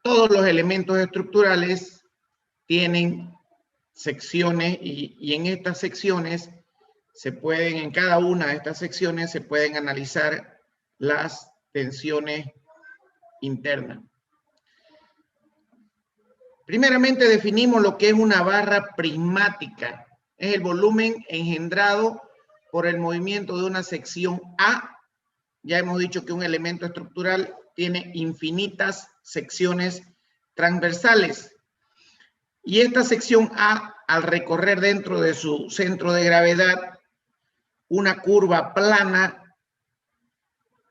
Todos los elementos estructurales tienen secciones y en estas secciones en cada una de estas secciones se pueden analizar las tensiones internas. Primeramente definimos lo que es una barra prismática. Es el volumen engendrado por el movimiento de una sección A. Ya hemos dicho que un elemento estructural tiene infinitas secciones transversales. Y esta sección A, al recorrer dentro de su centro de gravedad una curva plana,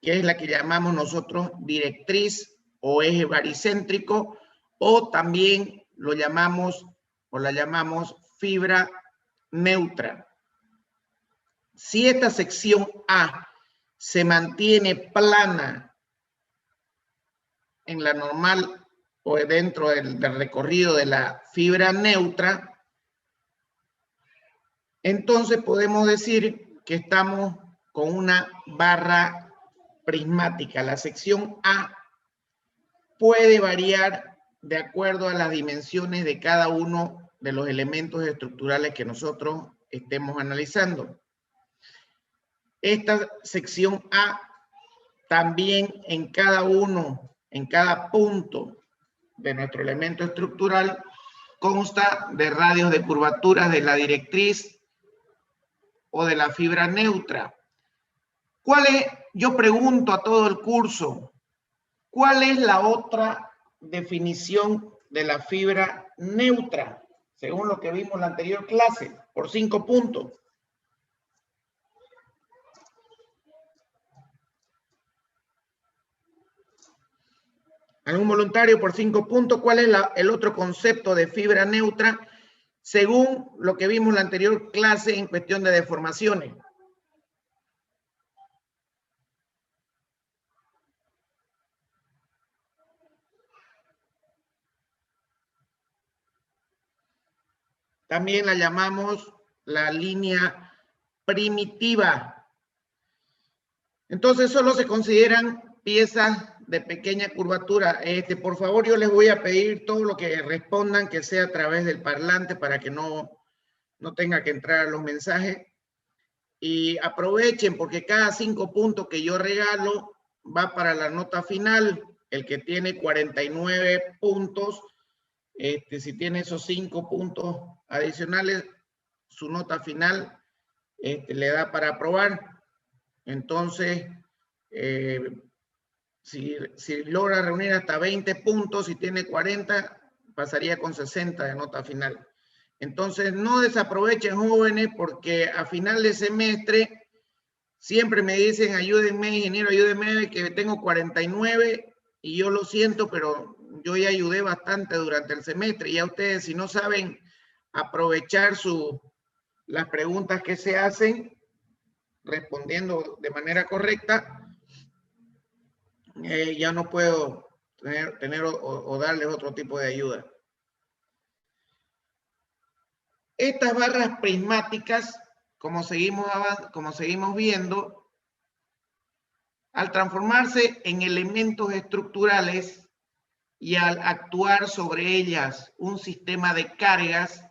que es la que llamamos nosotros directriz o eje baricéntrico, o también lo llamamos o la llamamos fibra neutra. Si esta sección A se mantiene plana en la normal o dentro del recorrido de la fibra neutra, entonces podemos decir que estamos con una barra prismática. La sección A puede variar de acuerdo a las dimensiones de cada uno de los elementos estructurales que nosotros estemos analizando. Esta sección A también en cada punto de nuestro elemento estructural consta de radios de curvaturas de la directriz o de la fibra neutra. Yo pregunto a todo el curso, ¿cuál es la otra definición de la fibra neutra? Según lo que vimos en la anterior clase, por 5 puntos. ¿Algún voluntario por 5 puntos? ¿Cuál es el otro concepto de fibra neutra según lo que vimos en la anterior clase en cuestión de deformaciones? También la llamamos la línea primitiva. Entonces solo se consideran piezas de pequeña curvatura. Por favor, yo les voy a pedir todo lo que respondan que sea a través del parlante para que no tenga que entrar los mensajes. Y aprovechen porque cada 5 puntos que yo regalo va para la nota final. El que tiene 49 puntos, si tiene esos 5 puntos adicionales, su nota final le da para aprobar. Entonces, si logra reunir hasta 20 puntos, si tiene 40, pasaría con 60 de nota final. Entonces, no desaprovechen, jóvenes, porque a final de semestre siempre me dicen, ayúdenme, ingeniero, ayúdenme, que tengo 49, y yo lo siento, pero yo ya ayudé bastante durante el semestre. Y a ustedes, si no saben aprovechar las preguntas que se hacen, respondiendo de manera correcta, ya no puedo tener o darles otro tipo de ayuda. Estas barras prismáticas, como seguimos viendo, al transformarse en elementos estructurales y al actuar sobre ellas un sistema de cargas,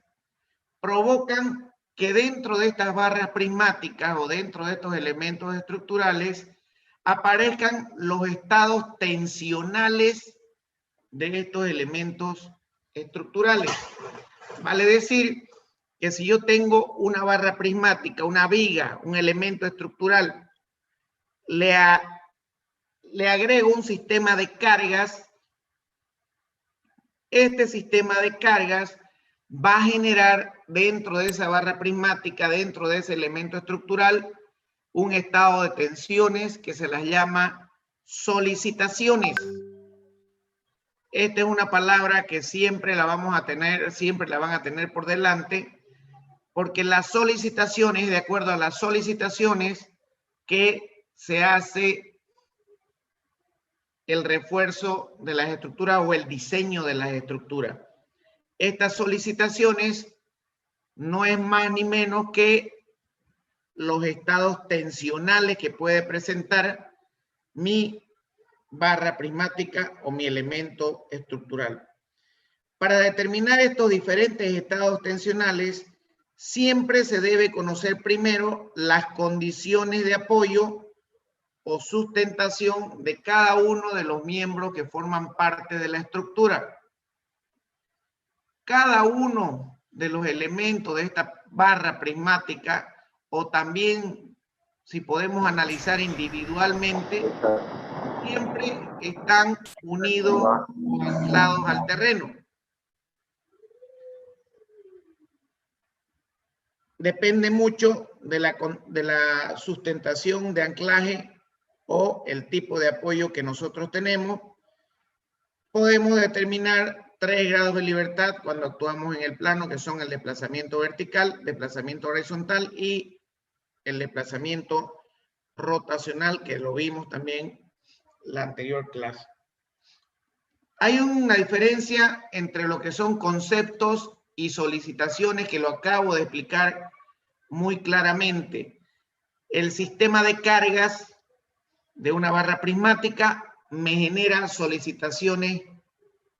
provocan que dentro de estas barras prismáticas o dentro de estos elementos estructurales aparezcan los estados tensionales de estos elementos estructurales. Vale decir que si yo tengo una barra prismática, una viga, un elemento estructural, le agrego un sistema de cargas, este sistema de cargas va a generar dentro de esa barra prismática, dentro de ese elemento estructural, un estado de tensiones que se las llama solicitaciones. Esta es una palabra que siempre la vamos a tener, siempre la van a tener por delante, porque las solicitaciones, de acuerdo a las solicitaciones que se hace el refuerzo de las estructuras o el diseño de las estructuras. Estas solicitaciones no es más ni menos que los estados tensionales que puede presentar mi barra prismática o mi elemento estructural. Para determinar estos diferentes estados tensionales, siempre se debe conocer primero las condiciones de apoyo o sustentación de cada uno de los miembros que forman parte de la estructura. Cada uno de los elementos de esta barra prismática, o también si podemos analizar individualmente, siempre están unidos o anclados al terreno. Depende mucho de la sustentación de anclaje o el tipo de apoyo que nosotros tenemos. Podemos determinar 3 grados de libertad cuando actuamos en el plano, que son el desplazamiento vertical, desplazamiento horizontal y el desplazamiento rotacional, que lo vimos también la anterior clase. Hay una diferencia entre lo que son conceptos y solicitaciones que lo acabo de explicar muy claramente. El sistema de cargas de una barra prismática me genera solicitaciones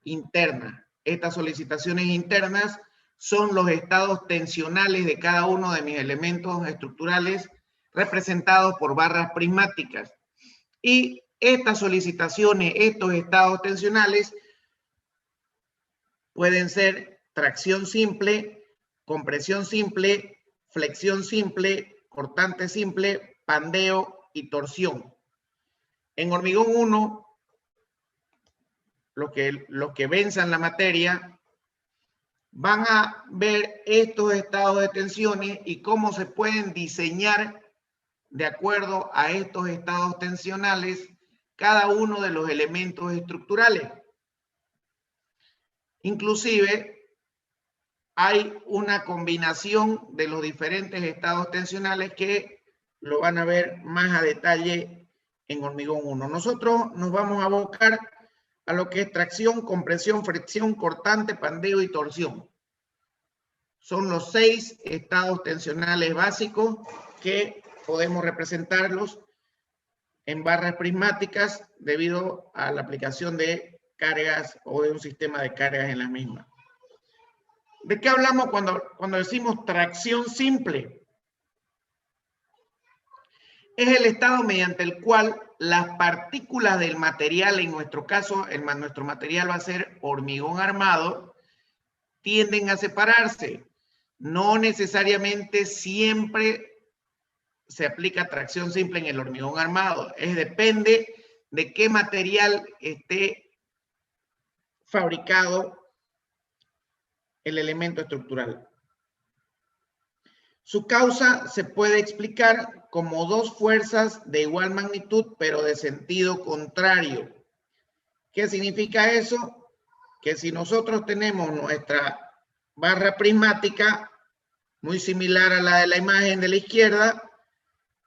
internas. Estas solicitaciones internas son los estados tensionales de cada uno de mis elementos estructurales representados por barras prismáticas. Y estas solicitaciones, estos estados tensionales, pueden ser tracción simple, compresión simple, flexión simple, cortante simple, pandeo y torsión. En hormigón 1, los que venzan la materia van a ver estos estados de tensiones y cómo se pueden diseñar de acuerdo a estos estados tensionales cada uno de los elementos estructurales. Inclusive hay una combinación de los diferentes estados tensionales que lo van a ver más a detalle en hormigón 1. Nosotros nos vamos a abocar a lo que es tracción, compresión, fricción, cortante, pandeo y torsión. Son los 6 estados tensionales básicos que podemos representarlos en barras prismáticas debido a la aplicación de cargas o de un sistema de cargas en las mismas. ¿De qué hablamos cuando decimos tracción simple? Es el estado mediante el cual las partículas del material, en nuestro caso, nuestro material va a ser hormigón armado, tienden a separarse. No necesariamente siempre se aplica tracción simple en el hormigón armado. Depende de qué material esté fabricado el elemento estructural. Su causa se puede explicar como 2 fuerzas de igual magnitud, pero de sentido contrario. ¿Qué significa eso? Que si nosotros tenemos nuestra barra prismática, muy similar a la de la imagen de la izquierda,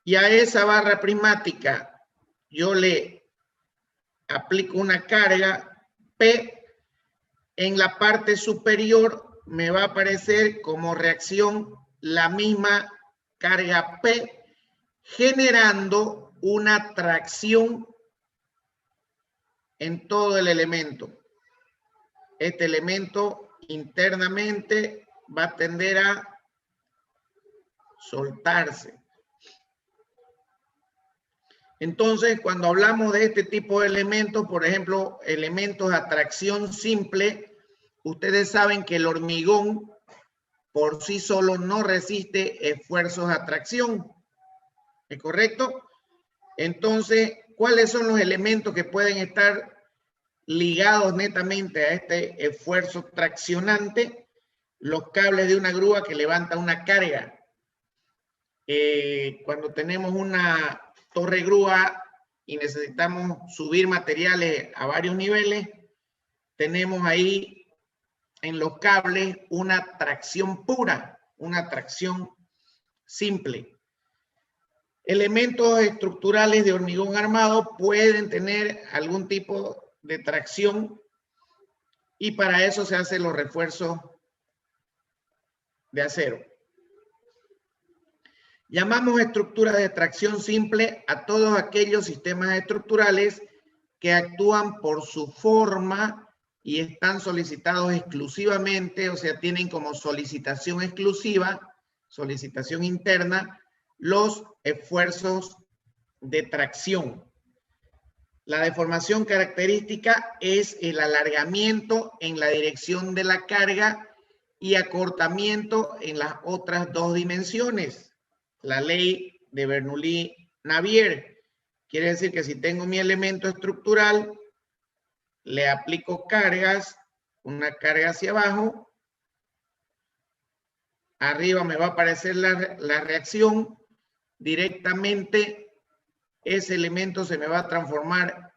y a esa barra prismática yo le aplico una carga P, en la parte superior me va a aparecer como reacción la misma carga P, generando una tracción en todo el elemento. Este elemento internamente va a tender a soltarse. Entonces, cuando hablamos de este tipo de elementos, por ejemplo, elementos a tracción simple, ustedes saben que el hormigón por sí solo no resiste esfuerzos a tracción. ¿Es correcto? Entonces, ¿cuáles son los elementos que pueden estar ligados netamente a este esfuerzo traccionante? Los cables de una grúa que levanta una carga. Cuando tenemos una torre grúa y necesitamos subir materiales a varios niveles, tenemos ahí en los cables una tracción pura, una tracción simple. Elementos estructurales de hormigón armado pueden tener algún tipo de tracción y para eso se hacen los refuerzos de acero. Llamamos estructuras de tracción simple a todos aquellos sistemas estructurales que actúan por su forma y están solicitados exclusivamente, o sea, tienen como solicitación exclusiva, solicitación interna, los esfuerzos de tracción. La deformación característica es el alargamiento en la dirección de la carga y acortamiento en las otras dos dimensiones. La ley de Bernoulli-Navier quiere decir que si tengo mi elemento estructural, le aplico cargas, una carga hacia abajo, arriba me va a aparecer la reacción, directamente ese elemento se me va a transformar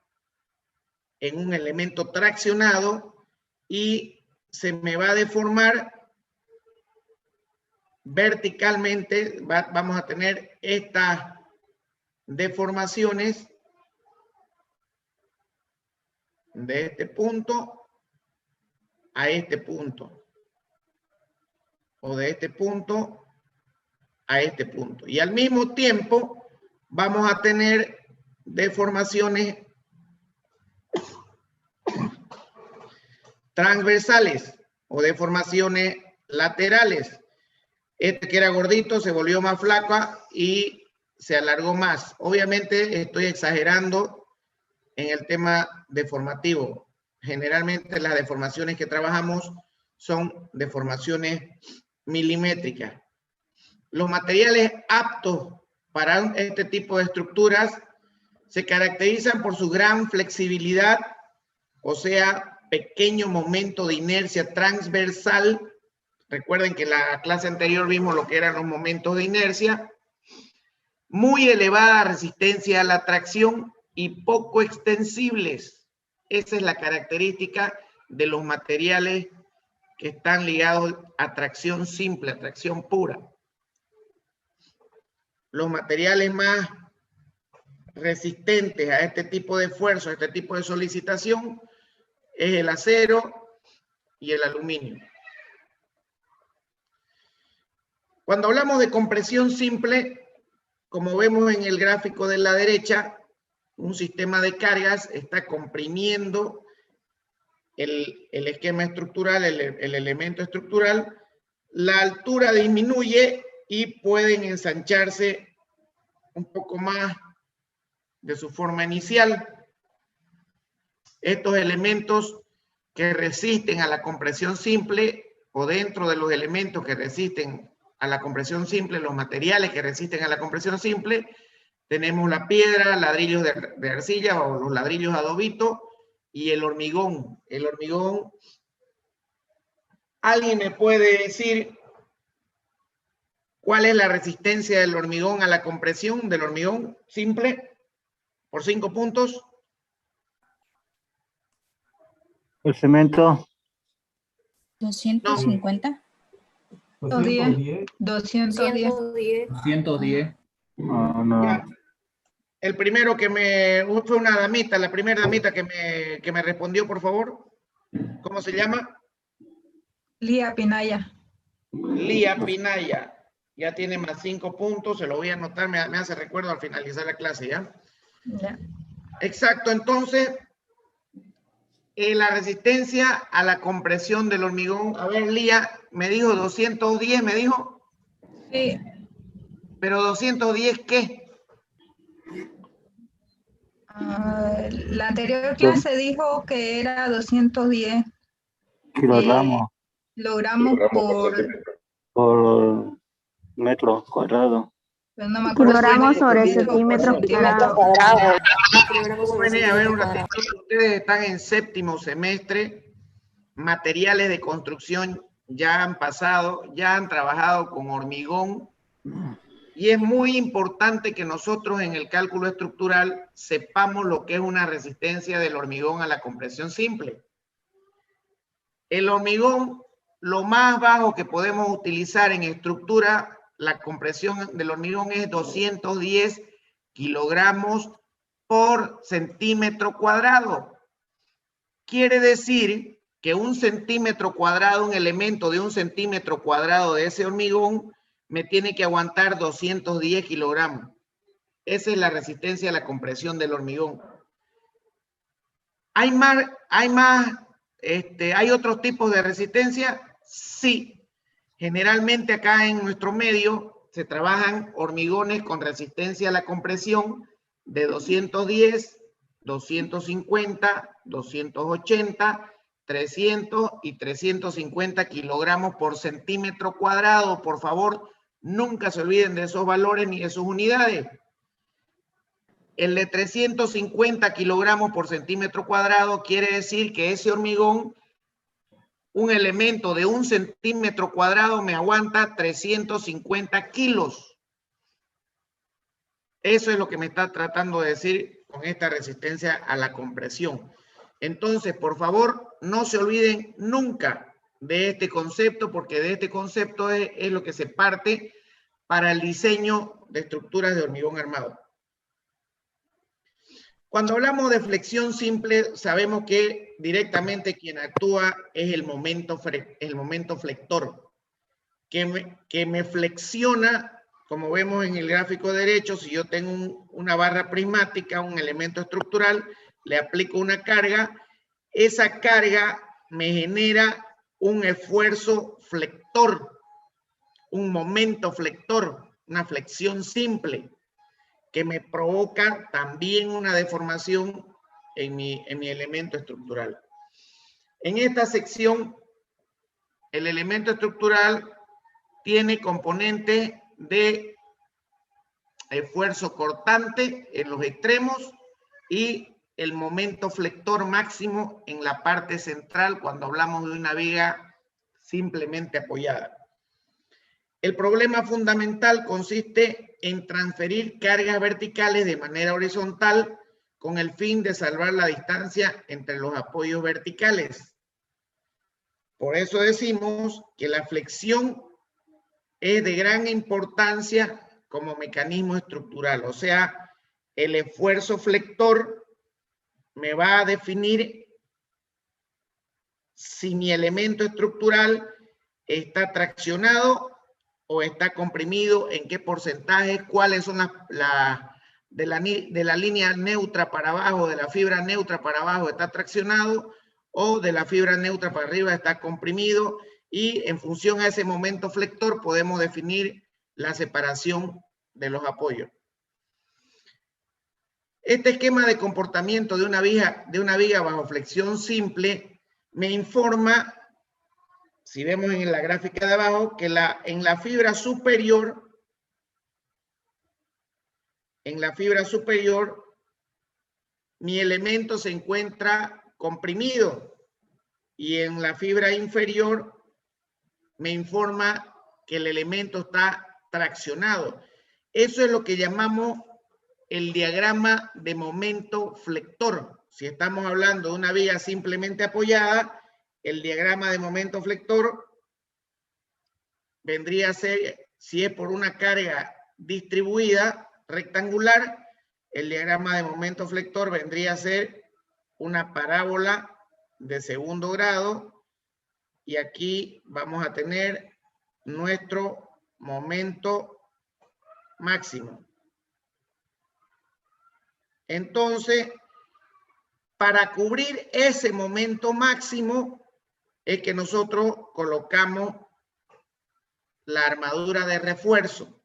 en un elemento traccionado y se me va a deformar verticalmente. Vamos a tener estas deformaciones de este punto a este punto, o de este punto a este punto. Y al mismo tiempo vamos a tener deformaciones transversales o deformaciones laterales. Este que era gordito se volvió más flaca y se alargó más. Obviamente estoy exagerando en el tema deformativo. Generalmente las deformaciones que trabajamos son deformaciones milimétricas. Los materiales aptos para este tipo de estructuras se caracterizan por su gran flexibilidad, o sea, pequeño momento de inercia transversal. Recuerden que en la clase anterior vimos lo que eran los momentos de inercia. Muy elevada resistencia a la tracción y poco extensibles. Esa es la característica de los materiales que están ligados a tracción simple, a tracción pura. Los materiales más resistentes a este tipo de esfuerzo, a este tipo de solicitación, es el acero y el aluminio. Cuando hablamos de compresión simple, como vemos en el gráfico de la derecha, un sistema de cargas está comprimiendo el esquema estructural, el elemento estructural, la altura disminuye y pueden ensancharse un poco más de su forma inicial. Estos elementos que resisten a la compresión simple, o dentro de los elementos que resisten a la compresión simple, los materiales que resisten a la compresión simple, tenemos la piedra, ladrillos de arcilla o los ladrillos adobito y el hormigón. El hormigón, ¿alguien me puede decir cuál es la resistencia del hormigón a la compresión del hormigón simple? Por 5 puntos. El cemento. 250. 210. 210. 110. No. Ya. El primero que fue una damita, la primera damita que me respondió, por favor. ¿Cómo se llama? Lía Pinaya. Lía Pinaya. Ya tiene más 5 puntos, se lo voy a anotar, me hace recuerdo al finalizar la clase, ¿ya? Ya. Exacto, entonces, la resistencia a la compresión del hormigón. A ver, Lía, me dijo 210, me dijo. Sí. ¿Pero 210 qué? La anterior clase dijo que era 210 Kilogramos kilogramos por metro cuadrado. pero no me acuerdo Kilogramos sobre metro centímetros por cuadrados. Jóvenes, a ver un ratito, ustedes están en séptimo semestre, materiales de construcción ya han pasado, ya han trabajado con hormigón, y es muy importante que nosotros en el cálculo estructural sepamos lo que es una resistencia del hormigón a la compresión simple. El hormigón, lo más bajo que podemos utilizar en estructura, la compresión del hormigón es 210 kilogramos por centímetro cuadrado. Quiere decir que un centímetro cuadrado, un elemento de un centímetro cuadrado de ese hormigón, me tiene que aguantar 210 kilogramos. Esa es la resistencia a la compresión del hormigón. ¿Hay otros tipos de resistencia? Sí. Generalmente acá en nuestro medio se trabajan hormigones con resistencia a la compresión de 210, 250, 280, 300 y 350 kilogramos por centímetro cuadrado. Por favor, nunca se olviden de esos valores ni de sus unidades. El de 350 kilogramos por centímetro cuadrado quiere decir que ese hormigón, un elemento de 1 centímetro cuadrado, me aguanta 350 kilos. Eso es lo que me está tratando de decir con esta resistencia a la compresión. Entonces, por favor, no se olviden nunca de este concepto, porque de este concepto es lo que se parte para el diseño de estructuras de hormigón armado. Cuando hablamos de flexión simple, sabemos que directamente quien actúa es el momento flector, que me flexiona, como vemos en el gráfico derecho. Si yo tengo una barra prismática, un elemento estructural, le aplico una carga, esa carga me genera un esfuerzo flector, un momento flector, una flexión simple, que me provoca también una deformación en mi elemento estructural. En esta sección, el elemento estructural tiene componentes de esfuerzo cortante en los extremos y el momento flector máximo en la parte central cuando hablamos de una viga simplemente apoyada. El problema fundamental consiste en transferir cargas verticales de manera horizontal con el fin de salvar la distancia entre los apoyos verticales. Por eso decimos que la flexión es de gran importancia como mecanismo estructural. O sea, el esfuerzo flector me va a definir si mi elemento estructural está traccionado o está comprimido, en qué porcentaje, cuáles son de la línea neutra para abajo, de la fibra neutra para abajo está traccionado, o de la fibra neutra para arriba está comprimido, y en función a ese momento flector podemos definir la separación de los apoyos. Este esquema de comportamiento de una viga bajo flexión simple me informa, si vemos en la gráfica de abajo, que en la fibra superior, mi elemento se encuentra comprimido, y en la fibra inferior me informa que el elemento está traccionado. Eso es lo que llamamos el diagrama de momento flector. Si estamos hablando de una viga simplemente apoyada, el diagrama de momento flector vendría a ser, si es por una carga distribuida rectangular, el diagrama de momento flector vendría a ser una parábola de segundo grado, y aquí vamos a tener nuestro momento máximo. Entonces, para cubrir ese momento máximo es que nosotros colocamos la armadura de refuerzo,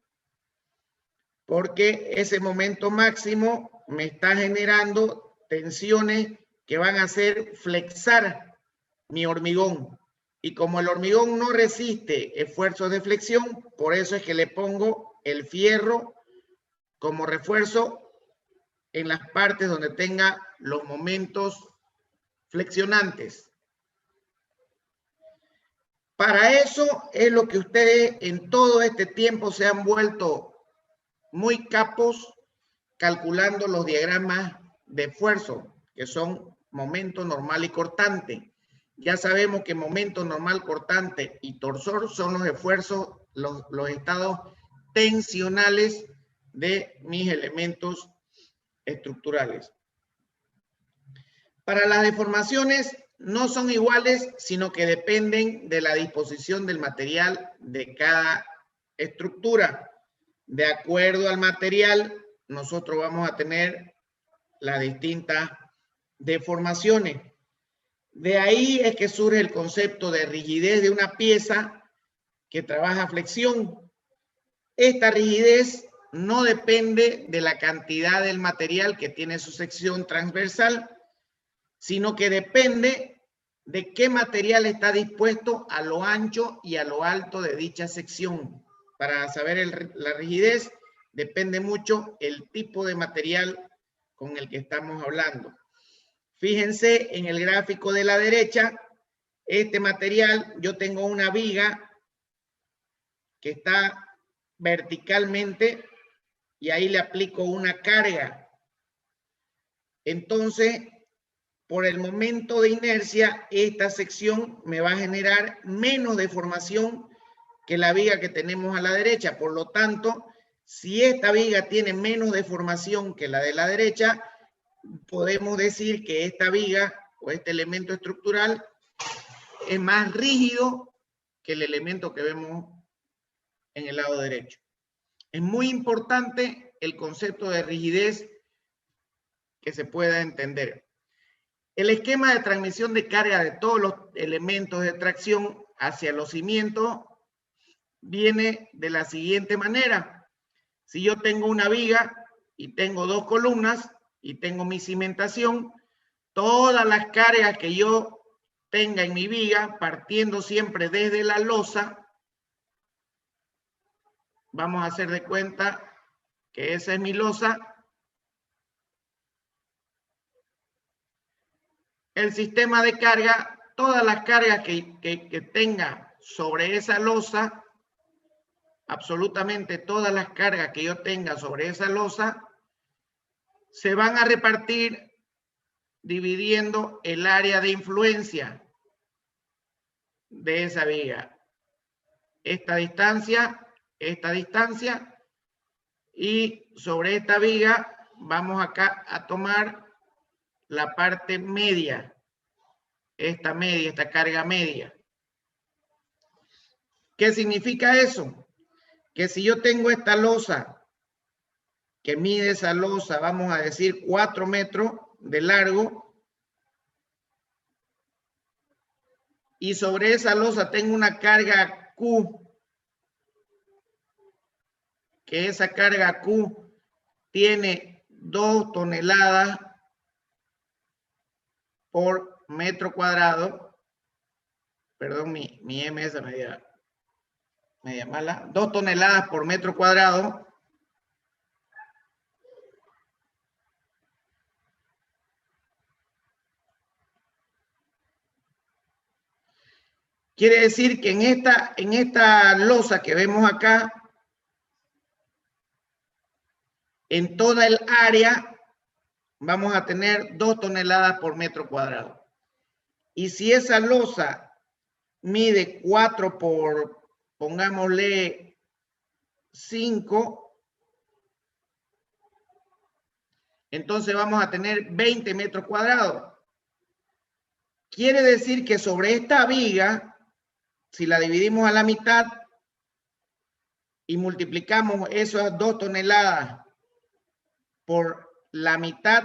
porque ese momento máximo me está generando tensiones que van a hacer flexar mi hormigón. Y como el hormigón no resiste esfuerzos de flexión, por eso es que le pongo el fierro como refuerzo en las partes donde tenga los momentos flexionantes. Para eso es lo que ustedes en todo este tiempo se han vuelto muy capos calculando los diagramas de esfuerzo, que son momento normal y cortante. Ya sabemos que momento normal, cortante y torsor son los esfuerzos, los estados tensionales de mis elementos estructurales. Para las deformaciones no son iguales, sino que dependen de la disposición del material de cada estructura. De acuerdo al material, nosotros vamos a tener las distintas deformaciones. De ahí es que surge el concepto de rigidez de una pieza que trabaja flexión. Esta rigidez no depende de la cantidad del material que tiene su sección transversal, sino que depende de qué material está dispuesto a lo ancho y a lo alto de dicha sección. Para saber la rigidez, depende mucho el tipo de material con el que estamos hablando. Fíjense en el gráfico de la derecha, este material, yo tengo una viga que está verticalmente y ahí le aplico una carga. Entonces, por el momento de inercia, esta sección me va a generar menos deformación que la viga que tenemos a la derecha. Por lo tanto, si esta viga tiene menos deformación que la de la derecha, podemos decir que esta viga o este elemento estructural es más rígido que el elemento que vemos en el lado derecho. Es muy importante el concepto de rigidez que se pueda entender. El esquema de transmisión de carga de todos los elementos de tracción hacia los cimientos viene de la siguiente manera. Si yo tengo una viga y tengo dos columnas y tengo mi cimentación, todas las cargas que yo tenga en mi viga, partiendo siempre desde la losa, vamos a hacer de cuenta que esa es mi losa. El sistema de carga, todas las cargas que tenga sobre esa losa, absolutamente todas las cargas que yo tenga sobre esa losa, se van a repartir dividiendo el área de influencia de esa viga. Esta distancia, y sobre esta viga vamos acá a tomar la parte media, esta carga media. ¿Qué significa eso? Que si yo tengo esta losa, que mide esa losa, vamos a decir 4 metros de largo, y sobre esa losa tengo una carga Q, que esa carga Q tiene 2 toneladas por metro cuadrado. Perdón, mi M es media mala. 2 toneladas por metro cuadrado. Quiere decir que en esta losa que vemos acá, en toda el área, vamos a tener 2 toneladas por metro cuadrado. Y si esa losa mide 4 por, pongámosle 5, entonces vamos a tener 20 metros cuadrados. Quiere decir que sobre esta viga, si la dividimos a la mitad y multiplicamos esas 2 toneladas por la mitad,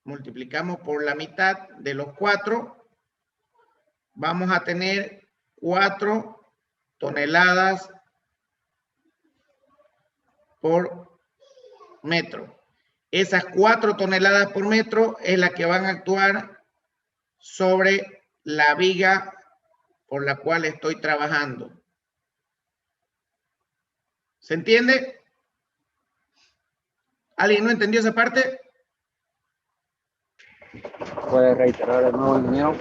multiplicamos por la mitad de los 4, vamos a tener 4 toneladas por metro. Esas 4 toneladas por metro es la que van a actuar sobre la viga por la cual estoy trabajando. ¿Se entiende? ¿Alguien no entendió esa parte? ¿Puede reiterar de nuevo, ingeniero?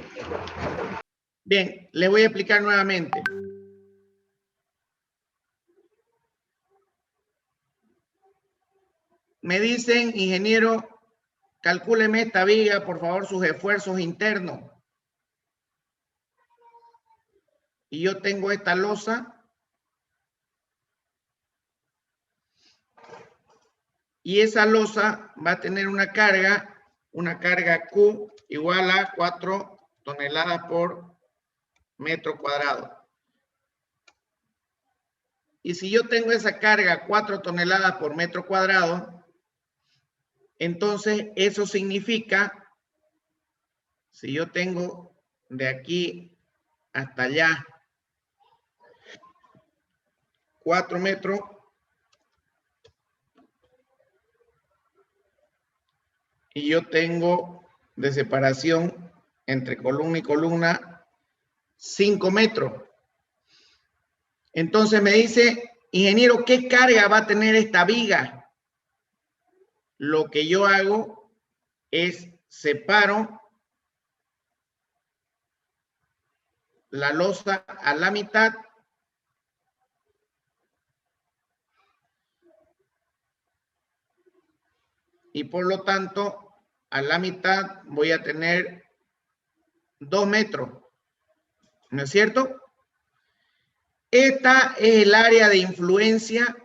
Bien, le voy a explicar nuevamente. Me dicen, ingeniero, calcúleme esta viga, por favor, sus esfuerzos internos. Y yo tengo esta losa. Y esa losa va a tener una carga Q igual a 4 toneladas por metro cuadrado. Y si yo tengo esa carga 4 toneladas por metro cuadrado, Entonces, eso significa, si yo tengo de aquí hasta allá 4 metros, y yo tengo de separación entre columna y columna 5 metros. Entonces me dice, ingeniero, ¿qué carga va a tener esta viga? Lo que yo hago es separo la losa a la mitad y por lo tanto a la mitad voy a tener 2 metros, ¿no es cierto? Esta es el área de influencia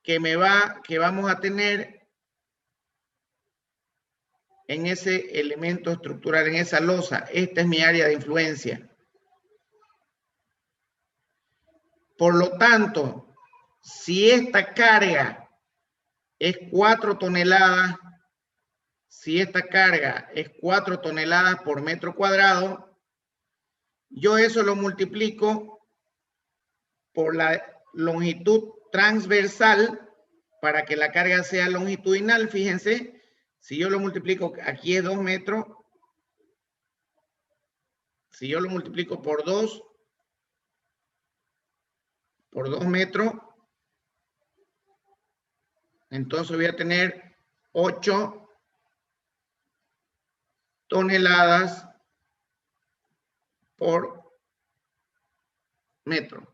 que vamos a tener en ese elemento estructural, en esa losa. Esta es mi área de influencia. Por lo tanto, si esta carga es 4 toneladas, si esta carga es 4 toneladas por metro cuadrado, yo eso lo multiplico por la longitud transversal para que la carga sea longitudinal. Fíjense, si yo lo multiplico, aquí es 2 metros, si yo lo multiplico por 2 metros, entonces voy a tener 8 toneladas por metro.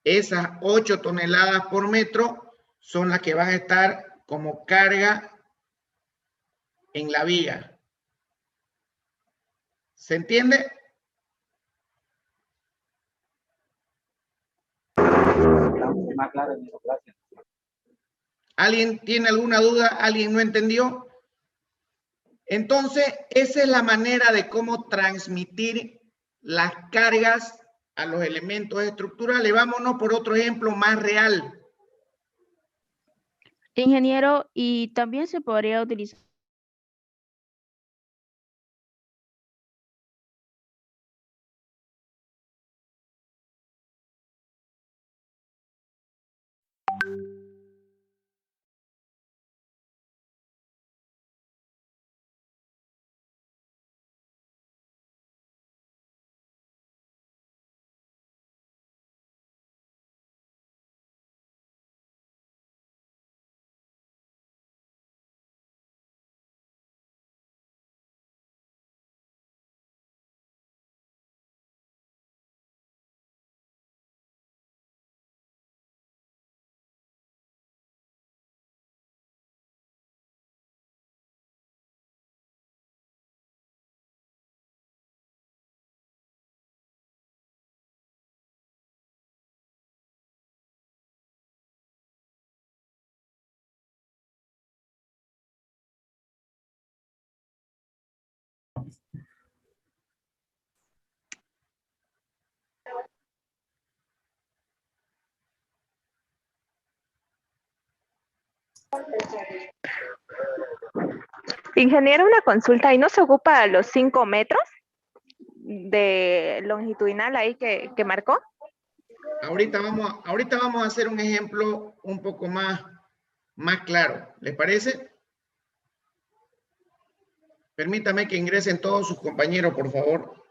Esas 8 toneladas por metro son las que van a estar como carga en la viga. ¿Se entiende? Más claro, gracias. ¿Alguien tiene alguna duda? ¿Alguien no entendió? Entonces, esa es la manera de cómo transmitir las cargas a los elementos estructurales. Vámonos por otro ejemplo más real. Ingeniero, y también se podría utilizar. Ingeniero, una consulta, ¿y no se ocupa los 5 metros de longitudinal ahí que marcó? Ahorita vamos a hacer un ejemplo un poco más claro. ¿Les parece? Permítame que ingresen todos sus compañeros, por favor.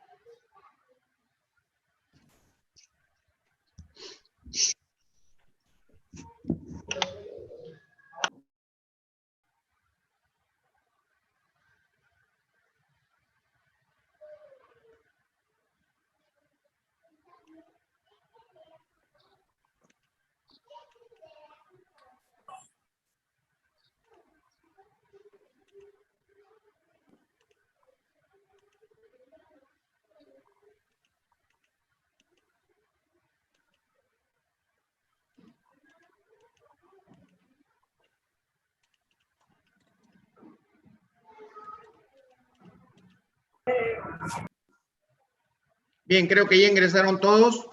Bien, creo que ya ingresaron todos.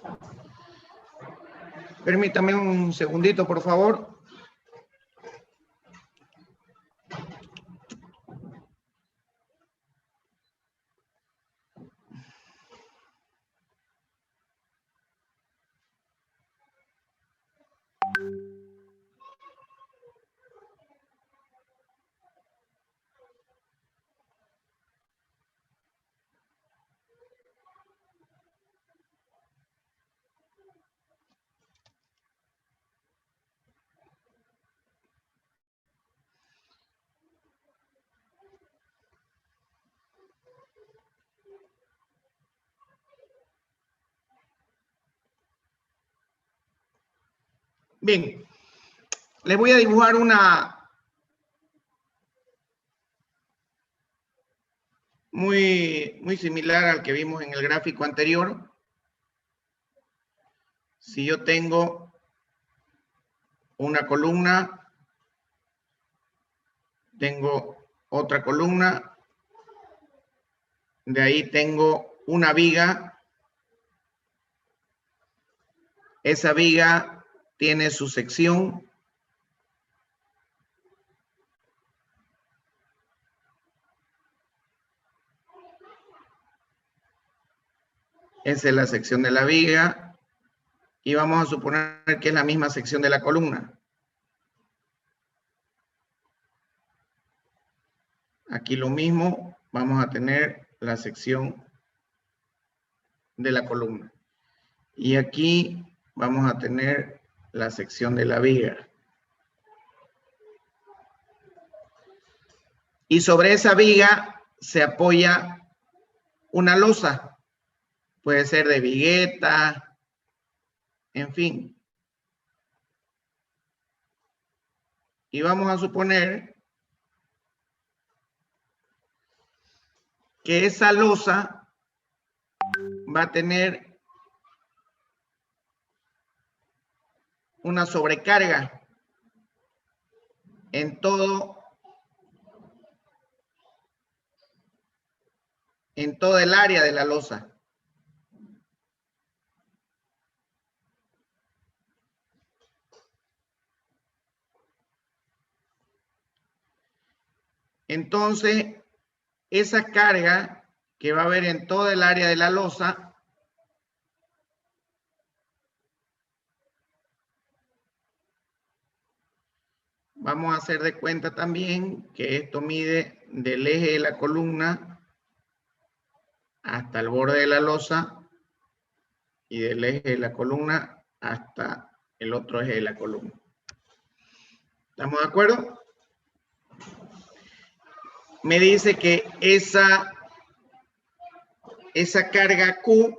Permítame un segundito, por favor. Bien, les voy a dibujar una muy similar al que vimos en el gráfico anterior. Si yo tengo una columna, tengo otra columna, de ahí tengo una viga, esa viga tiene su sección, esa es la sección de la viga, y vamos a suponer que es la misma sección de la columna. Aquí lo mismo, vamos a tener la sección de la columna. Y aquí vamos a tener la sección de la viga. Y sobre esa viga se apoya una losa. Puede ser de vigueta, en fin. Y vamos a suponer que esa losa va a tener una sobrecarga en todo el área de la losa. Entonces, esa carga que va a haber en todo el área de la losa vamos a hacer de cuenta también que esto mide del eje de la columna hasta el borde de la losa y del eje de la columna hasta el otro eje de la columna. ¿Estamos de acuerdo? Me dice que esa carga Q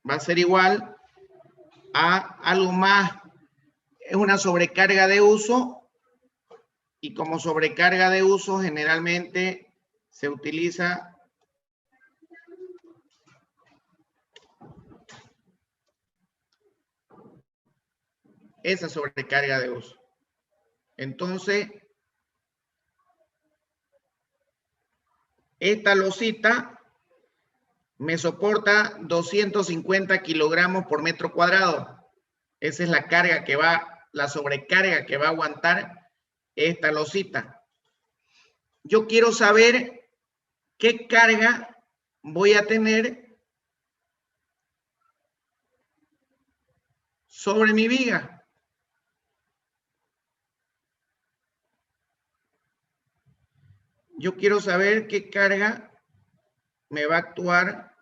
va a ser igual a algo más, es una sobrecarga de uso, y como sobrecarga de uso generalmente se utiliza esa sobrecarga de uso. Entonces, esta losita me soporta 250 kilogramos por metro cuadrado. Esa es la carga que va, la sobrecarga que va a aguantar esta losita. Yo quiero saber qué carga voy a tener sobre mi viga. Yo quiero saber qué carga me va a actuar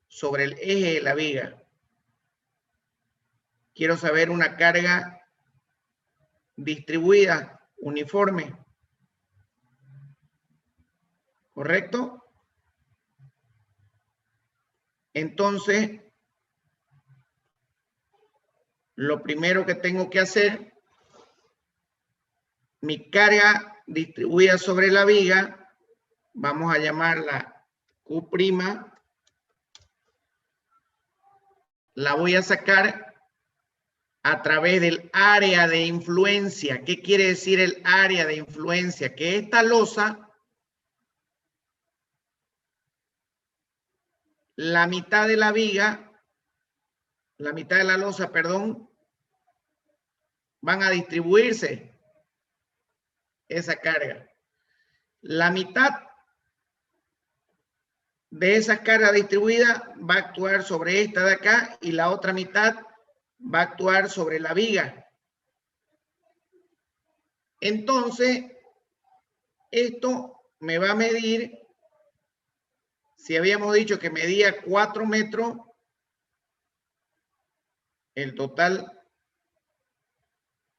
sobre el eje de la viga. Quiero saber una carga distribuida, uniforme. ¿Correcto? Entonces, lo primero que tengo que hacer, mi carga distribuida sobre la viga, vamos a llamarla Q', la voy a sacar a través del área de influencia. ¿Qué quiere decir el área de influencia? Que esta losa, la mitad de la viga, la mitad de la losa, perdón, van a distribuirse esa carga. La mitad de esa carga distribuida va a actuar sobre esta de acá y la otra mitad va a actuar sobre la viga. Entonces, esto me va a medir, si habíamos dicho que medía 4 metros, el total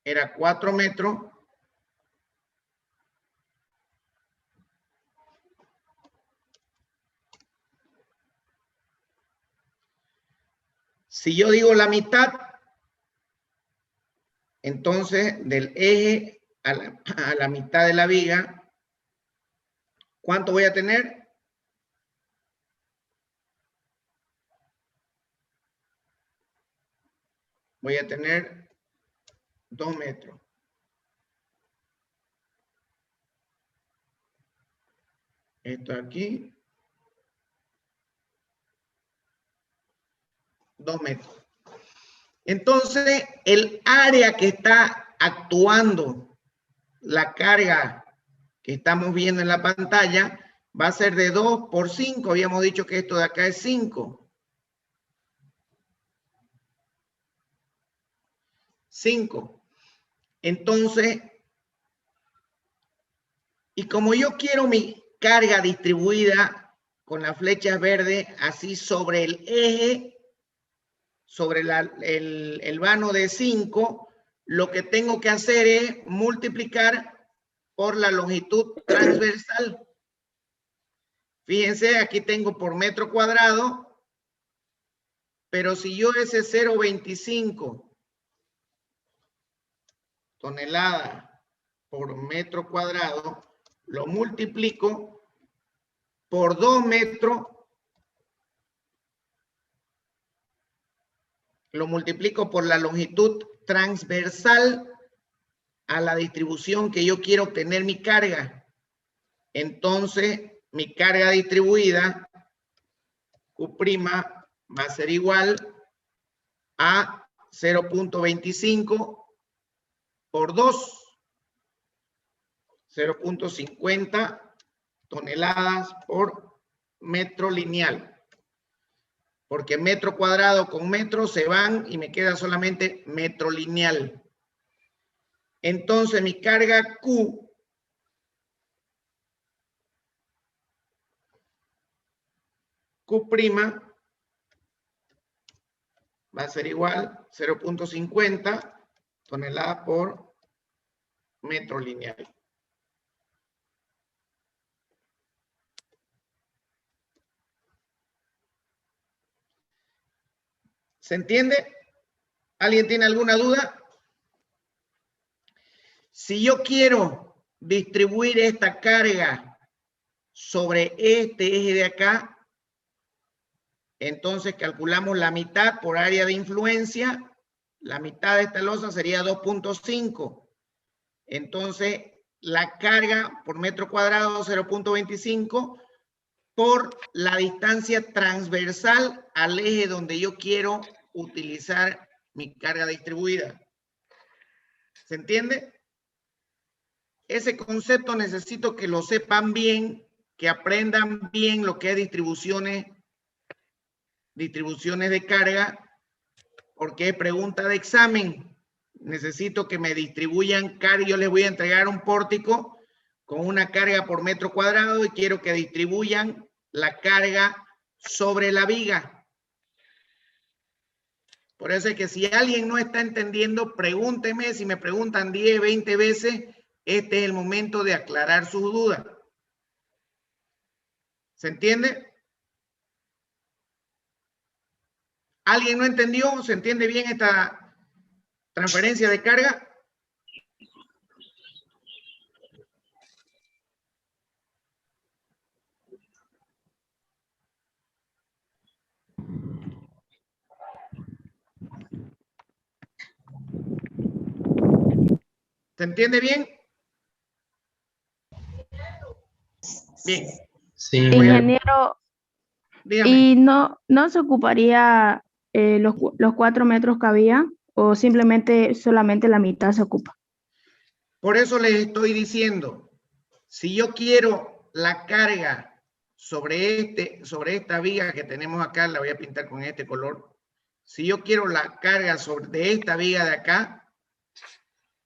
era 4 metros. Si yo digo la mitad, entonces del eje a la mitad de la viga, ¿cuánto voy a tener? Voy a tener 2 metros. Esto aquí. 2 metros. Entonces, el área que está actuando, la carga que estamos viendo en la pantalla, va a ser de 2 por 5. Habíamos dicho que esto de acá es 5. 5. Entonces, y como yo quiero mi carga distribuida con las flechas verdes así sobre el eje, sobre el vano de 5, lo que tengo que hacer es multiplicar por la longitud transversal. Fíjense, aquí tengo por metro cuadrado, pero si yo ese 0.25 toneladas por metro cuadrado lo multiplico por 2 metros, lo multiplico por la longitud transversal a la distribución que yo quiero obtener mi carga. Entonces, mi carga distribuida, Q' va a ser igual a 0.25 por 2. 0.50 toneladas por metro lineal. Porque metro cuadrado con metro se van y me queda solamente metro lineal. Entonces mi carga Q va a ser igual 0.50 toneladas por metro lineal. ¿Se entiende? ¿Alguien tiene alguna duda? Si yo quiero distribuir esta carga sobre este eje de acá, entonces calculamos la mitad por área de influencia. La mitad de esta losa sería 2.5. Entonces, la carga por metro cuadrado 0.25 por la distancia transversal al eje donde yo quiero utilizar mi carga distribuida. ¿Se entiende? Ese concepto necesito que lo sepan bien, que aprendan bien lo que es distribuciones de carga, porque es pregunta de examen. Necesito que me distribuyan carga. Yo les voy a entregar un pórtico con una carga por metro cuadrado y quiero que distribuyan la carga sobre la viga. Por eso es que si alguien no está entendiendo, pregúnteme. Si me preguntan 10, 20 veces, este es el momento de aclarar sus dudas. ¿Se entiende? ¿Alguien no entendió? ¿Se entiende bien esta transferencia de carga? ¿Se entiende bien? Bien. Sí. Ingeniero, Dígame. ¿y no se ocuparía los 4 metros que había o simplemente solamente la mitad se ocupa? Por eso les estoy diciendo, si yo quiero la carga sobre esta viga que tenemos acá, la voy a pintar con este color. Si yo quiero la carga de esta viga de acá,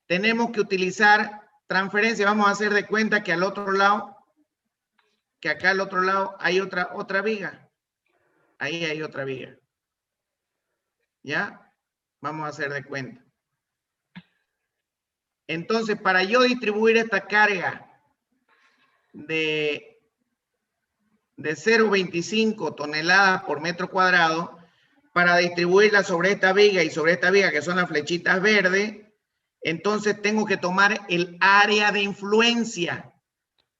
tenemos que utilizar transferencia. Vamos a hacer de cuenta que al otro lado, que acá al otro lado hay otra viga. Ahí hay otra viga. ¿Ya? Vamos a hacer de cuenta. Entonces, para yo distribuir esta carga de 0.25 toneladas por metro cuadrado, para distribuirla sobre esta viga y sobre esta viga, que son las flechitas verdes, entonces tengo que tomar el área de influencia.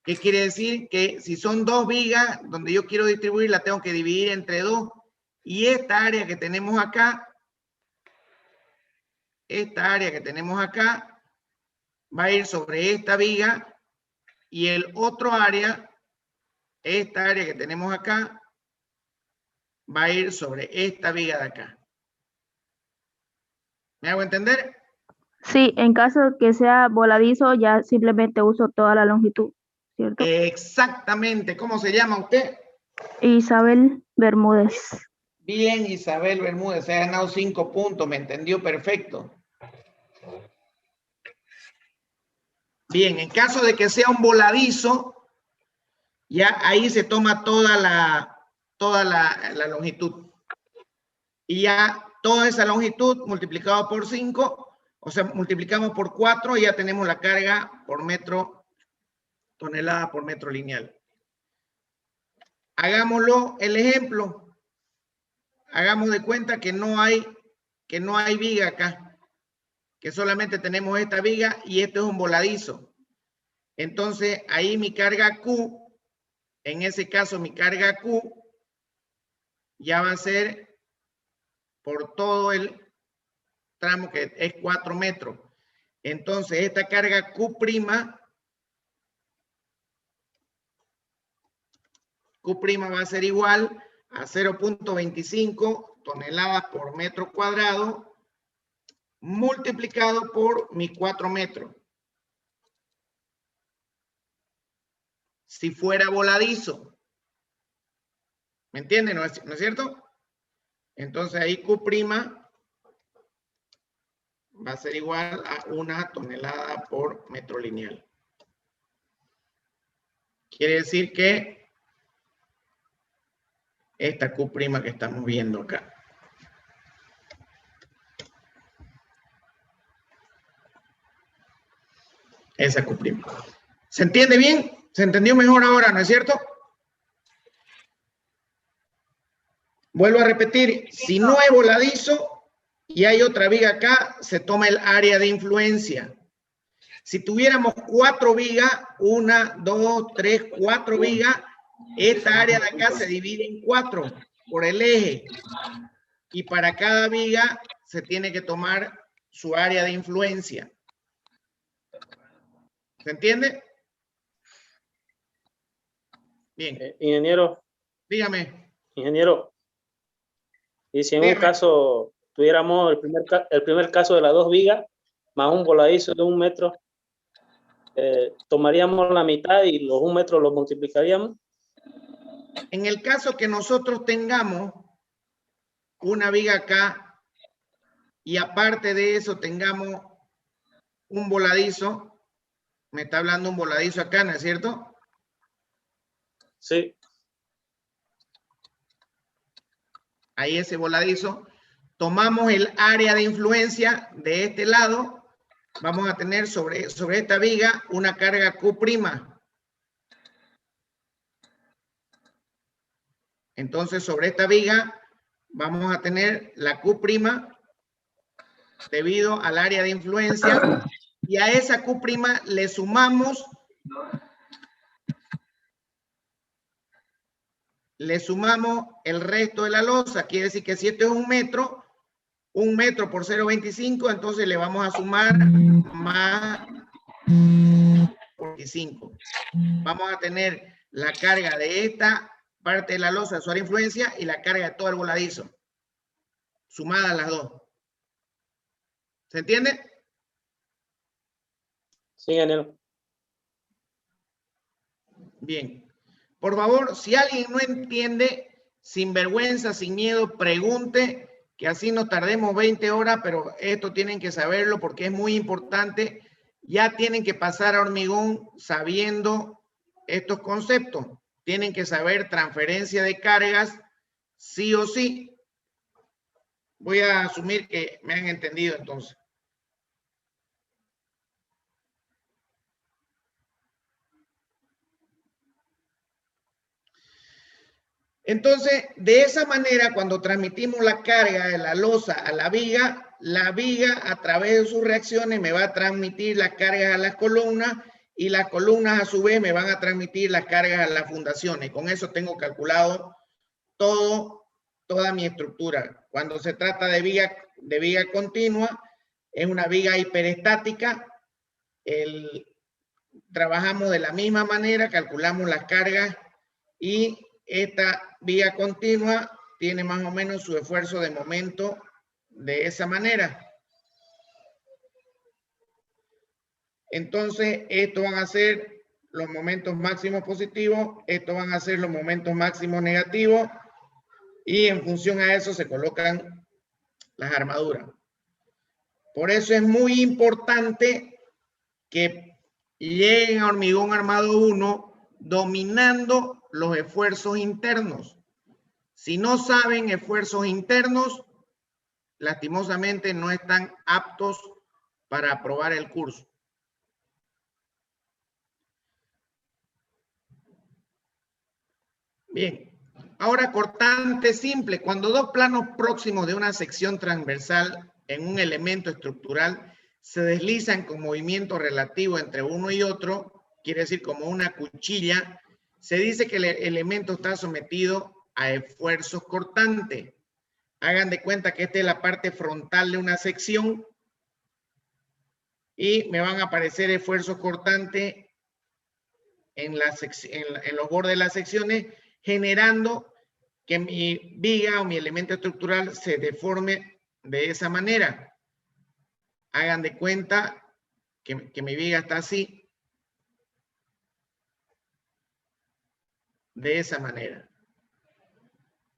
¿Qué quiere decir? Que si son dos vigas donde yo quiero distribuir, la tengo que dividir entre dos. Y esta área que tenemos acá, va a ir sobre esta viga, y el otro área, esta área que tenemos acá, va a ir sobre esta viga de acá. ¿Me hago entender? Sí, en caso de que sea voladizo, ya simplemente uso toda la longitud, ¿cierto? Exactamente. ¿Cómo se llama usted? Isabel Bermúdez. Bien, Isabel Bermúdez, se ha ganado 5 puntos, me entendió perfecto. Bien, en caso de que sea un voladizo, ya ahí se toma toda la longitud. Y ya toda esa longitud multiplicado por 5, o sea, multiplicamos por 4 y ya tenemos la carga por metro, tonelada por metro lineal. Hagámoslo el ejemplo. Hagamos de cuenta que no hay viga acá, que solamente tenemos esta viga y esto es un voladizo. Entonces ahí mi carga Q, en ese caso mi carga Q ya va a ser por todo el tramo que es 4 metros. Entonces esta carga Q' va a ser igual a 0.25 toneladas por metro cuadrado multiplicado por mis 4 metros. Si fuera voladizo. ¿Me entienden? ¿No es cierto? Entonces ahí Q' va a ser igual a 1 tonelada por metro lineal. Quiere decir que esta Q' que estamos viendo acá. Esa Q'. ¿Se entiende bien? ¿Se entendió mejor ahora, no es cierto? Vuelvo a repetir, si no es voladizo y hay otra viga acá, se toma el área de influencia. Si tuviéramos 4 vigas, 1, 2, 3, 4 vigas, esta área de acá se divide en 4 por el eje. Y para cada viga se tiene que tomar su área de influencia. ¿Se entiende? Bien. Ingeniero. Dígame. Ingeniero. Y si en Dígame. un caso tuviéramos el primer caso de las 2 vigas más un voladizo de 1 metro, tomaríamos la mitad y los 1 metro los multiplicaríamos. En el caso que nosotros tengamos una viga acá y aparte de eso tengamos un voladizo, me está hablando un voladizo acá, ¿no es cierto? Sí. Ahí ese voladizo, tomamos el área de influencia de este lado, vamos a tener sobre esta viga una carga Q'. Entonces sobre esta viga vamos a tener la Q' debido al área de influencia, y a esa Q' le sumamos el resto de la losa. Quiere decir que si esto es 1 metro por 0.25, entonces le vamos a sumar más 25. Vamos a tener la carga de esta parte de la losa de su área de influencia y la carga de todo el voladizo, sumadas las dos. ¿Se entiende? Sí, ingeniero. Bien. Por favor, si alguien no entiende, sin vergüenza, sin miedo, pregunte, que así no tardemos 20 horas, pero esto tienen que saberlo porque es muy importante. Ya tienen que pasar a hormigón sabiendo estos conceptos. Tienen que saber transferencia de cargas, sí o sí. Voy a asumir que me han entendido entonces. Entonces, de esa manera, cuando transmitimos la carga de la losa a la viga a través de sus reacciones me va a transmitir las cargas a las columnas y las columnas a su vez me van a transmitir las cargas a las fundaciones. Con eso tengo calculado toda mi estructura. Cuando se trata de viga continua, es una viga hiperestática. Trabajamos de la misma manera, calculamos las cargas y esta viga continua tiene más o menos su esfuerzo de momento de esa manera. Entonces, estos van a ser los momentos máximos positivos, estos van a ser los momentos máximos negativos y en función a eso se colocan las armaduras. Por eso es muy importante que lleguen a hormigón armado 1 dominando los esfuerzos internos. Si no saben esfuerzos internos, lastimosamente no están aptos para aprobar el curso. Bien, ahora cortante simple. Cuando dos planos próximos de una sección transversal en un elemento estructural se deslizan con movimiento relativo entre uno y otro, quiere decir como una cuchilla, se dice que el elemento está sometido a esfuerzos cortantes. Hagan de cuenta que esta es la parte frontal de una sección y me van a aparecer esfuerzos cortantes en los bordes de las secciones, generando que mi viga o mi elemento estructural se deforme de esa manera. Hagan de cuenta que mi viga está así, de esa manera.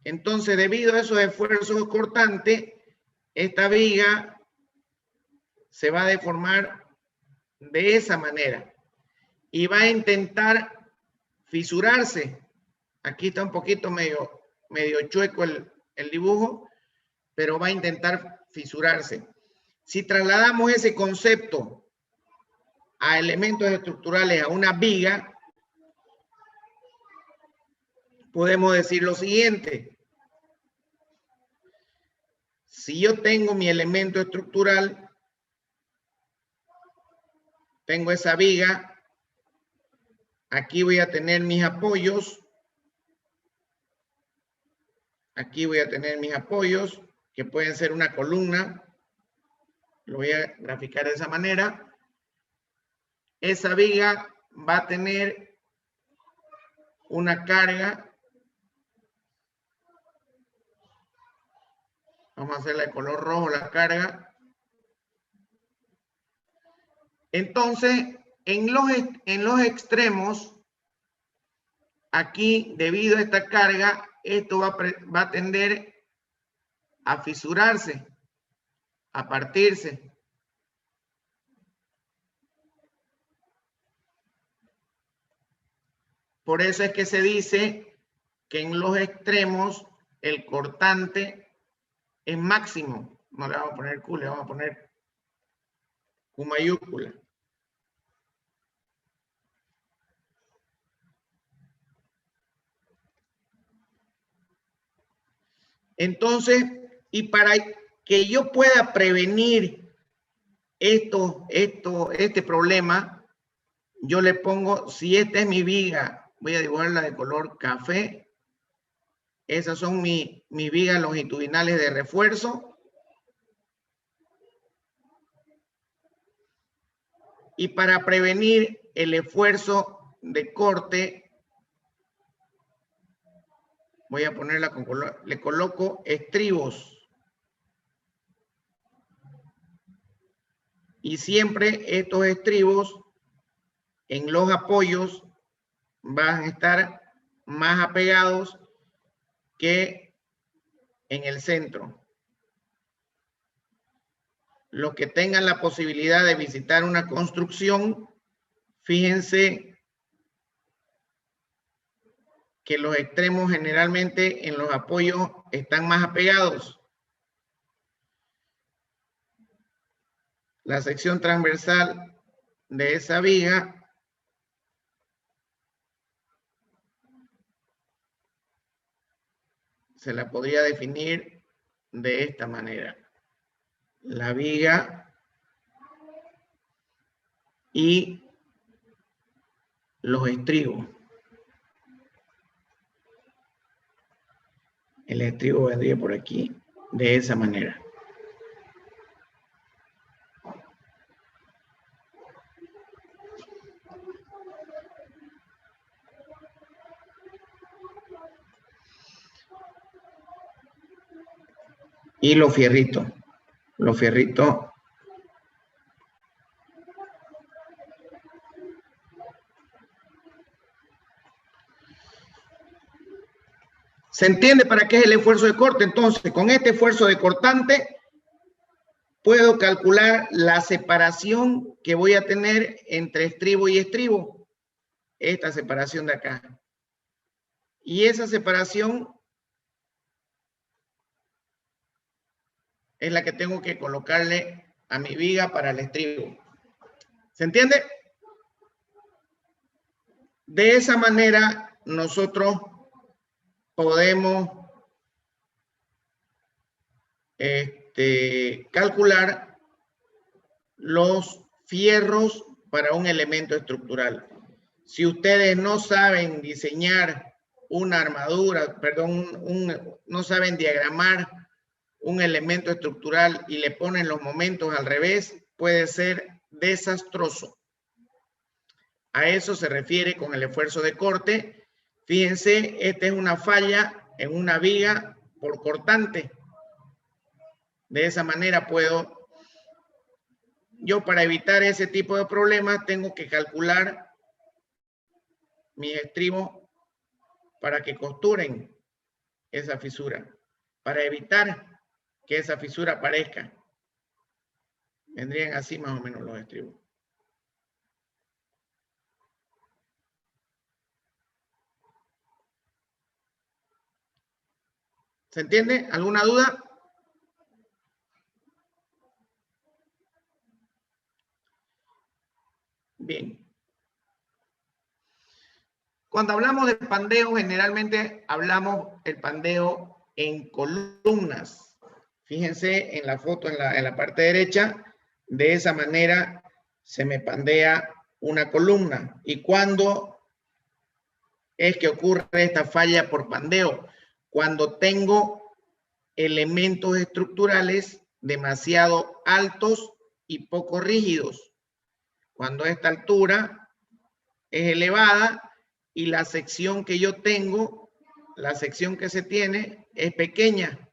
Entonces, debido a esos esfuerzos cortantes, esta viga se va a deformar de esa manera y va a intentar fisurarse. Aquí está un poquito medio chueco el dibujo, pero va a intentar fisurarse. Si trasladamos ese concepto a elementos estructurales, a una viga, podemos decir lo siguiente. Si yo tengo mi elemento estructural, tengo esa viga, aquí voy a tener mis apoyos, aquí voy a tener mis apoyos, que pueden ser una columna, lo voy a graficar de esa manera. Esa viga va a tener una carga. Vamos a hacerla de color rojo la carga. Entonces, en los extremos, aquí, debido a esta carga, esto va a tender a fisurarse, a partirse. Por eso es que se dice que en los extremos el cortante es máximo. No le vamos a poner Q, le vamos a poner Q mayúscula. Entonces, y para que yo pueda prevenir este problema, yo le pongo, si esta es mi viga, voy a dibujarla de color café. Esas son mis vigas longitudinales de refuerzo. Y para prevenir el esfuerzo de corte, voy a ponerla con color, le coloco estribos. Y siempre estos estribos en los apoyos van a estar más apegados que en el centro. Los que tengan la posibilidad de visitar una construcción, fíjense que los extremos generalmente en los apoyos están más apegados. La sección transversal de esa viga se la podría definir de esta manera. La viga y los estribos. El estribo vendría por aquí, de esa manera. Y los fierritos. Los fierritos. ¿Se entiende para qué es el esfuerzo de corte? Entonces, con este esfuerzo de cortante, puedo calcular la separación que voy a tener entre estribo y estribo. Esta separación de acá. Y esa separación es la que tengo que colocarle a mi viga para el estribo. ¿Se entiende? De esa manera, nosotros podemos calcular los fierros para un elemento estructural. Si ustedes no saben diseñar una armadura, perdón, no saben diagramar un elemento estructural y le ponen los momentos al revés, puede ser desastroso. A eso se refiere con el esfuerzo de corte. Fíjense, esta es una falla en una viga por cortante. De esa manera puedo, yo para evitar ese tipo de problemas, tengo que calcular mis estribos para que costuren esa fisura, para evitar que esa fisura aparezca. Vendrían así más o menos los estribos. ¿Se entiende? ¿Alguna duda? Bien. Cuando hablamos de pandeo, generalmente hablamos el pandeo en columnas. Fíjense en la foto en la parte derecha, de esa manera se me pandea una columna. ¿Y cuándo es que ocurre esta falla por pandeo? Cuando tengo elementos estructurales demasiado altos y poco rígidos. Cuando esta altura es elevada y la sección que yo tengo, la sección que se tiene, es pequeña.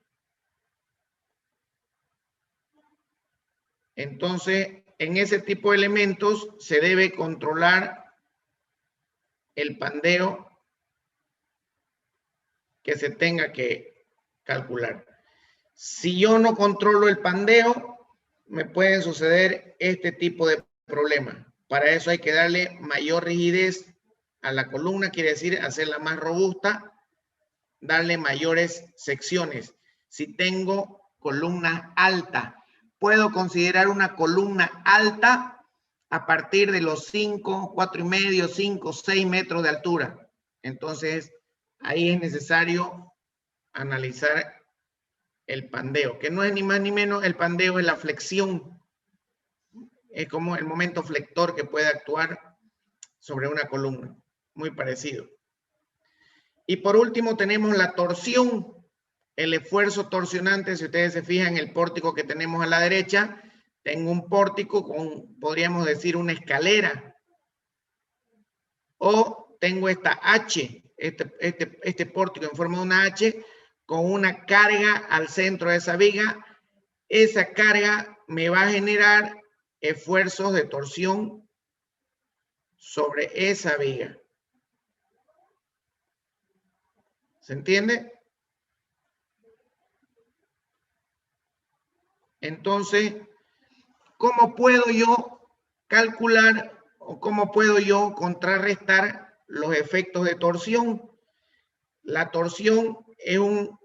Entonces, en ese tipo de elementos se debe controlar el pandeo que se tenga que calcular. Si yo no controlo el pandeo, me pueden suceder este tipo de problemas. Para eso hay que darle mayor rigidez a la columna, quiere decir hacerla más robusta, darle mayores secciones. Si tengo columna alta, puedo considerar una columna alta a partir de los 5, 4,5, 5, 6 metros de altura. Entonces, ahí es necesario analizar el pandeo, que no es ni más ni menos, el pandeo es la flexión. Es como el momento flector que puede actuar sobre una columna. Muy parecido. Y por último tenemos la torsión, el esfuerzo torsionante. Si ustedes se fijan en el pórtico que tenemos a la derecha, tengo un pórtico con, podríamos decir, una escalera. O tengo esta H, este pórtico en forma de una H, con una carga al centro de esa viga. Esa carga me va a generar esfuerzos de torsión sobre esa viga. ¿Se entiende? Entonces, ¿cómo puedo yo calcular o cómo puedo yo contrarrestar los efectos de torsión? La torsión es un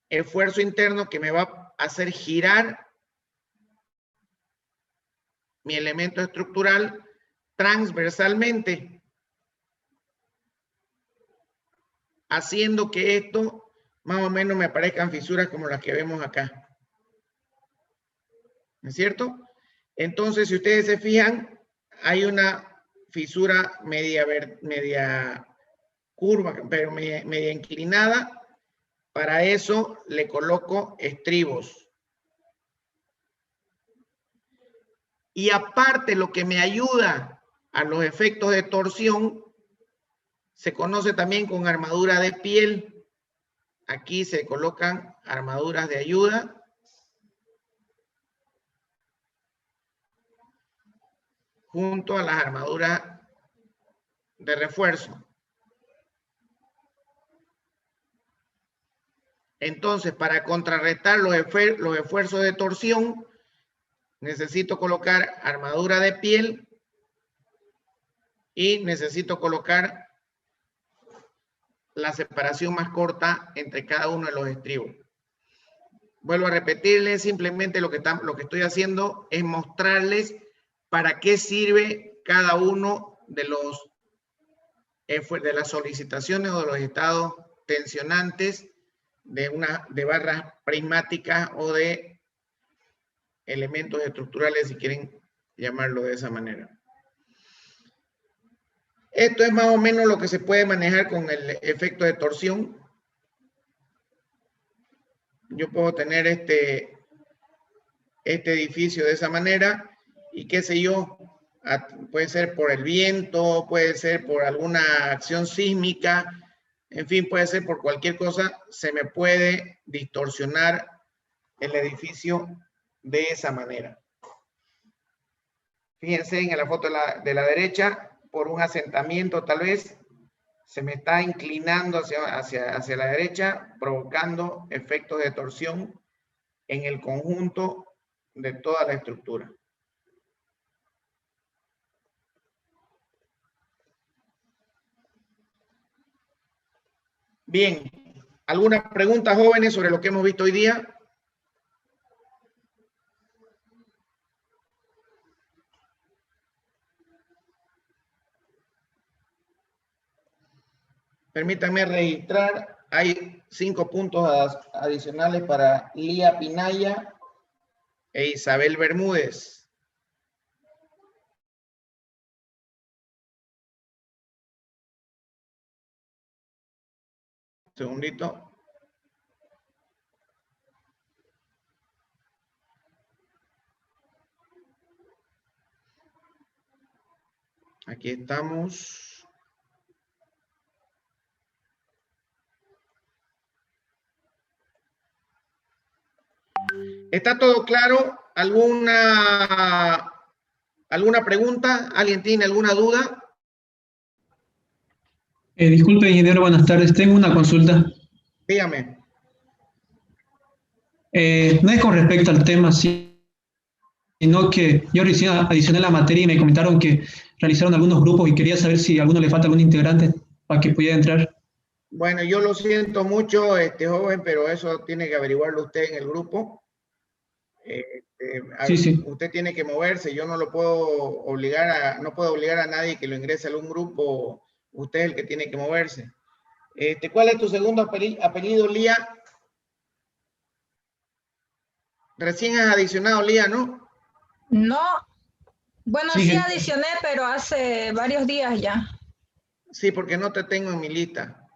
esfuerzo interno que me va a hacer girar mi elemento estructural transversalmente, haciendo que esto más o menos me aparezcan fisuras como las que vemos acá. ¿No es cierto? Entonces, si ustedes se fijan, hay una fisura media curva, pero media inclinada. Para eso le coloco estribos. Y aparte, lo que me ayuda a los efectos de torsión se conoce también con armadura de piel. Aquí se colocan armaduras de ayuda. Junto a las armaduras de refuerzo. Entonces, para contrarrestar los esfuerzos de torsión, necesito colocar armadura de piel y necesito colocar la separación más corta entre cada uno de los estribos. Vuelvo a repetirles, simplemente lo que estoy haciendo es mostrarles para qué sirve cada uno de las solicitaciones o de los estados tensionantes de barras prismáticas o de elementos estructurales, si quieren llamarlo de esa manera. Esto es más o menos lo que se puede manejar con el efecto de torsión. Yo puedo tener este edificio de esa manera y qué sé yo, puede ser por el viento, puede ser por alguna acción sísmica, en fin, puede ser por cualquier cosa, se me puede distorsionar el edificio de esa manera. Fíjense en la foto de la derecha, por un asentamiento tal vez, se me está inclinando hacia la derecha, provocando efectos de torsión en el conjunto de toda la estructura. Bien, ¿alguna pregunta, jóvenes, sobre lo que hemos visto hoy día? Permítanme registrar, hay 5 puntos adicionales para Lía Pinaya e Isabel Bermúdez. Un segundito. Aquí estamos. ¿Está todo claro? ¿Alguna pregunta? ¿Alguien tiene alguna duda? Disculpe, ingeniero, buenas tardes. Tengo una consulta. Dígame. No es con respecto al tema, sino que yo recién adicioné la materia y me comentaron que realizaron algunos grupos y quería saber si a alguno le falta algún integrante para que pudiera entrar. Bueno, yo lo siento mucho, joven, pero eso tiene que averiguarlo usted en el grupo. Sí. Usted tiene que moverse, yo no lo puedo obligar no puedo obligar a nadie que lo ingrese a algún grupo, usted es el que tiene que moverse. ¿Cuál es tu segundo apellido, Lía? Recién has adicionado, Lía, ¿no? No, bueno, Sí, sí adicioné, pero hace varios días ya. Sí, porque no te tengo en mi lista.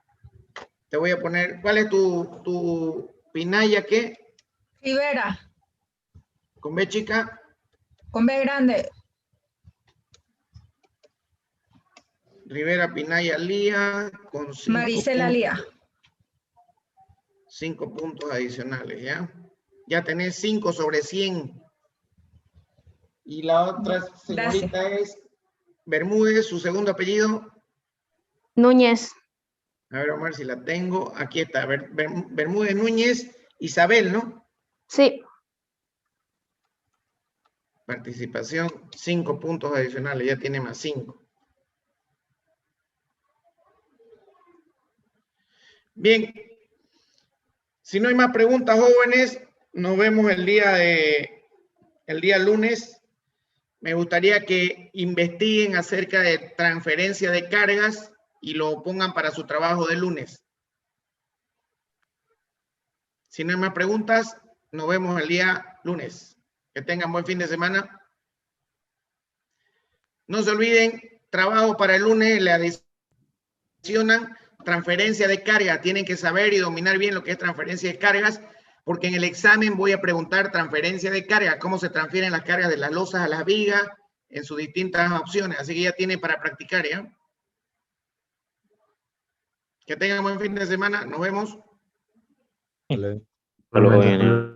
Te voy a poner, ¿cuál es tu Pinaya qué? Rivera, ¿Con B chica? con B grande. Rivera Pinaya Lía, con 5 Marisela Lía. 5 puntos adicionales, ¿ya? Ya tenés 5 sobre 100. Y la otra señorita es Bermúdez, su segundo apellido. Núñez. A ver, Omar, si la tengo. Aquí está, Bermúdez Núñez, Isabel, ¿no? Sí. Participación, 5 puntos adicionales, ya tiene más 5. Bien, si no hay más preguntas, jóvenes, nos vemos el día lunes. Me gustaría que investiguen acerca de transferencia de cargas y lo pongan para su trabajo de lunes. Si no hay más preguntas, nos vemos el día lunes. Que tengan buen fin de semana. No se olviden, trabajo para el lunes, le adicionan transferencia de carga. Tienen que saber y dominar bien lo que es transferencia de cargas, porque en el examen voy a preguntar transferencia de carga, cómo se transfieren las cargas de las losas a las vigas en sus distintas opciones. Así que ya tienen para practicar, ¿ya? Que tengan buen fin de semana. Nos vemos. Hasta luego, ingeniero.